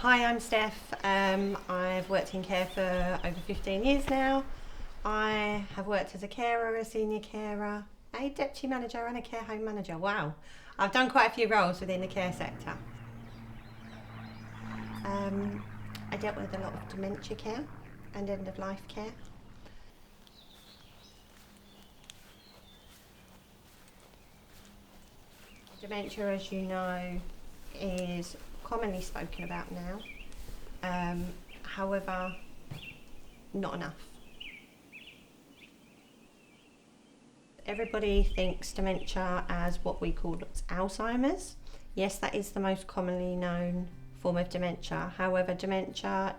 Hi, I'm Steph. I've worked in care for over 15 years now. I have worked as a carer, a senior carer, a deputy manager and a care home manager. Wow, I've done quite a few roles within the care sector. Um, I dealt with a lot of dementia care and end of life care. Dementia, as you know, is commonly spoken about now. However, not enough. Everybody thinks dementia as what we call Alzheimer's. Yes, that is the most commonly known form of dementia. However, dementia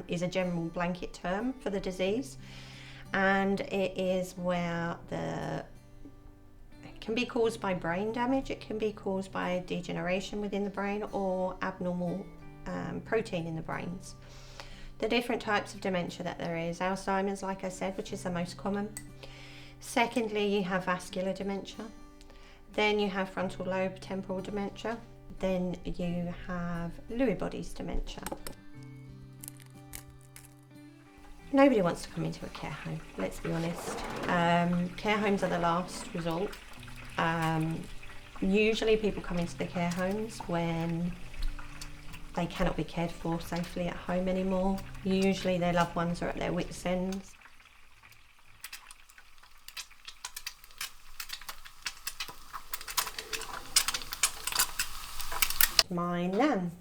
is a general blanket term for the disease, and it is where it can be caused by brain damage, it can be caused by degeneration within the brain or abnormal protein in the brains. The different types of dementia that there is: Alzheimer's, like I said, which is the most common. Secondly, you have vascular dementia. Then you have frontal lobe temporal dementia. Then you have Lewy bodies dementia. Nobody wants to come into a care home, let's be honest. Care homes are the last resort. Usually people come into the care homes when they cannot be cared for safely at home anymore. Usually their loved ones are at their wits' ends. My nan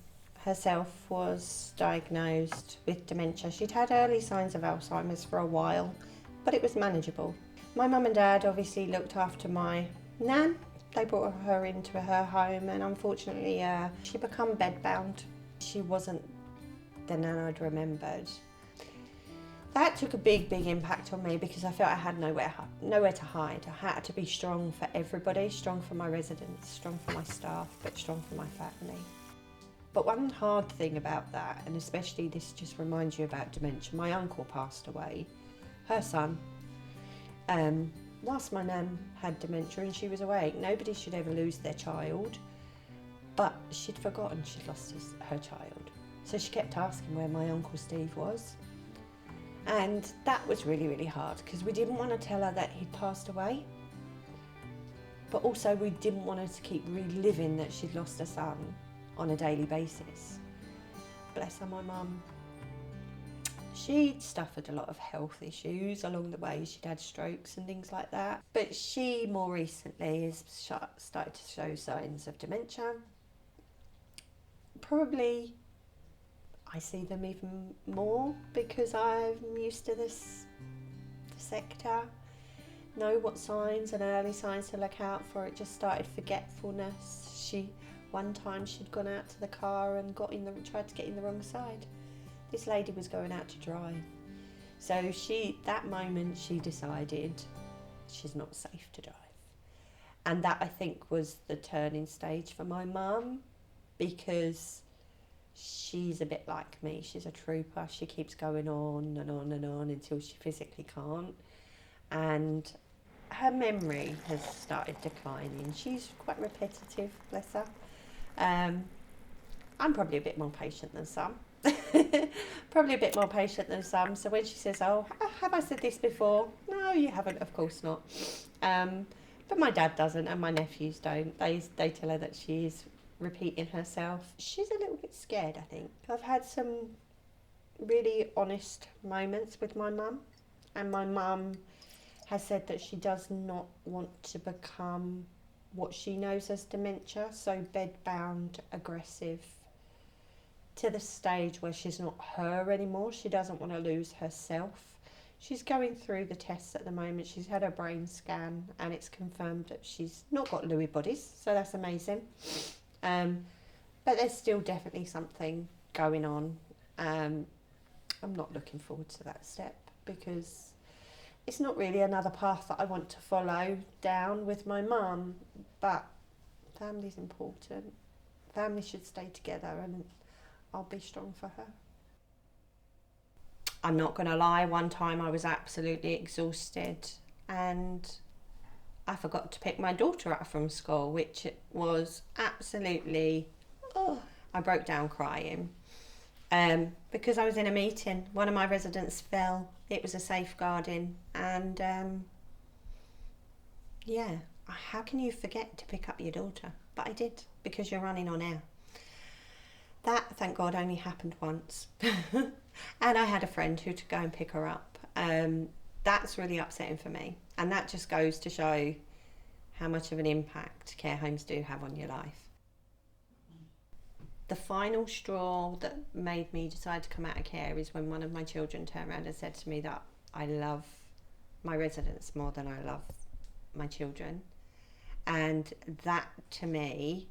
herself was diagnosed with dementia. She'd had early signs of Alzheimer's for a while, but it was manageable. My mum and dad obviously looked after my nan. They brought her into her home, and unfortunately she became bedbound. She wasn't the nan I'd remembered. That took a big impact on me because I felt I had nowhere to hide. I had to be strong for everybody, strong for my residents, strong for my staff, but strong for my family. But one hard thing about that, and especially this just reminds you about dementia, my uncle passed away, her son, whilst my nan had dementia and she was awake. Nobody should ever lose their child, but she'd forgotten she'd lost her child. So she kept asking where my Uncle Steve was. And that was really hard because we didn't want to tell her that he'd passed away, but also we didn't want her to keep reliving that she'd lost her son on a daily basis. Bless her, my mum. She'd suffered a lot of health issues along the way. She'd had strokes and things like that. But she more recently has started to show signs of dementia. Probably I see them even more because I'm used to this sector, know what signs and early signs to look out for. It just started forgetfulness. One time she'd gone out to the car and tried to get in the wrong side. This lady was going out to drive. So that moment she decided she's not safe to drive. And that, I think, was the turning stage for my mum, because she's a bit like me. She's a trooper. She keeps going on and on and on until she physically can't. And her memory has started declining. She's quite repetitive, bless her. I'm probably a bit more patient than some. So when she says, "Oh, have I said this before?" No, you haven't, of course not. But my dad doesn't and my nephews don't. They tell her that she is repeating herself. She's a little bit scared, I think. I've had some really honest moments with my mum, and my mum has said that she does not want to become what she knows as dementia, so bedbound, aggressive, to the stage where she's not her anymore. She doesn't want to lose herself. She's going through the tests at the moment. She's had her brain scan and it's confirmed that she's not got Lewy bodies, so that's amazing. But there's still definitely something going on. I'm not looking forward to that step because it's not really another path that I want to follow down with my mum, but family's important. Family should stay together and I'll be strong for her. I'm not going to lie, one time I was absolutely exhausted and I forgot to pick my daughter up from school, which was absolutely, I broke down crying. because I was in a meeting. One of my residents fell. It was a safeguarding, and yeah, how can you forget to pick up your daughter? But I did, because you're running on air. That, thank God, only happened once. And I had a friend who to go and pick her up. That's really upsetting for me. And that just goes to show how much of an impact care homes do have on your life. The final straw that made me decide to come out of care is when one of my children turned around and said to me that I love my residents more than I love my children. And that, to me,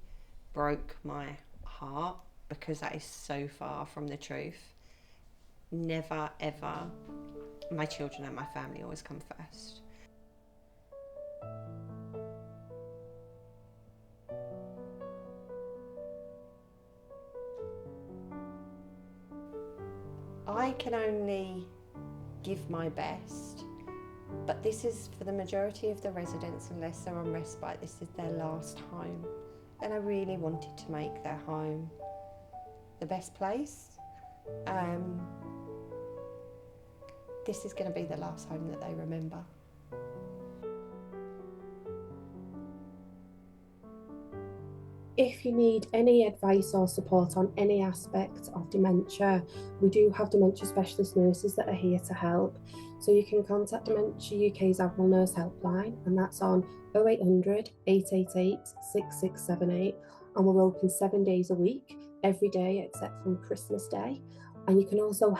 broke my heart, because that is so far from the truth. Never, ever. My children and my family always come first. I can only give my best, but this is, for the majority of the residents, unless they're on respite, this is their last home. And I really wanted to make their home the best place. This is going to be the last home that they remember. If you need any advice or support on any aspect of dementia, we do have dementia specialist nurses that are here to help. So you can contact Dementia UK's Admiral Nurse Helpline, and that's on 0800 888 6678. And we're open 7 days a week, every day except from Christmas Day. And you can also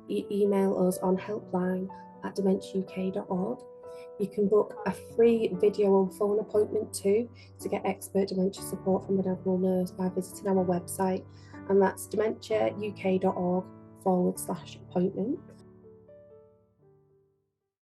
email us on helpline@dementiauk.org. You can book a free video or phone appointment too to get expert dementia support from an Admiral nurse by visiting our website, and that's dementiauk.org/appointment.